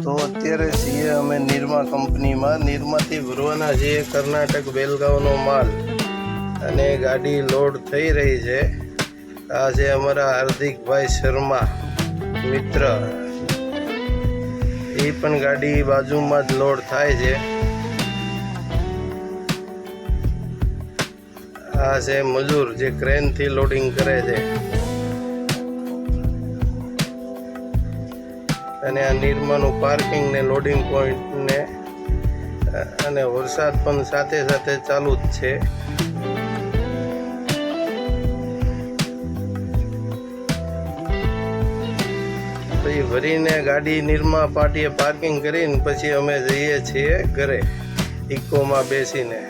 તો અત્યારે છીએ અમે નિરમા કંપનીમાં. નિરમાથી ભરવાના છીએ કર્ણાટક બેલગાંવનો માલ અને ગાડી લોડ થઈ રહી છે. આ છે અમારા હાર્દિકભાઈ શર્મા મિત્ર, એ પણ ગાડી બાજુમાં જ લોડ થાય છે. આ છે મજૂર જે ક્રેનથી લોડિંગ કરે છે. અને આ નિરમાનું પાર્કિંગ ને લોડિંગ પોઈન્ટ ને અને વરસાદ પણ સાથે સાથે ચાલુ જ છે. પછી ભરીને ગાડી નિરમા પાટીએ પાર્કિંગ કરીને પછી અમે જઈએ છીએ ઘરે ઇકોમાં બેસીને.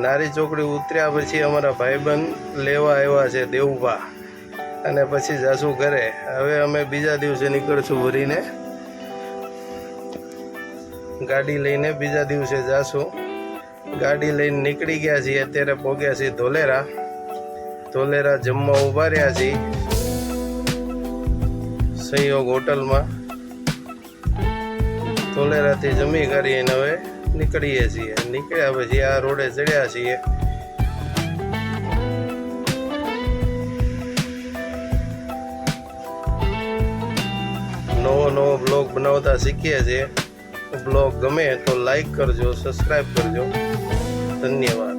નારી ચોકડી ઉતર્યા પછી અમારા ભાઈબંધ લેવા આવ્યા છે દેવભા, અને પછી જાશું ઘરે. હવે અમે બીજા દિવસે નીકળશું ભરીને ગાડી લઈને, બીજા દિવસે જાશું. ગાડી લઈને નીકળી ગયા છીએ. અત્યારે પહોંચ્યા છીએ ધોલેરા. ધોલેરા જમવા ઊભા રહ્યા છીએ સહયોગ હોટલમાં. ધોલેરાથી જમી કરીને હવે નીકળીએ છીએ. નીકળ્યા પછી આ રોડે ચડ્યા છીએ. નવો બ્લોગ બનાવતા શીખીએ છીએ. બ્લોગ ગમે તો લાઈક કરજો, સબસ્ક્રાઈબ કરજો. ધન્યવાદ.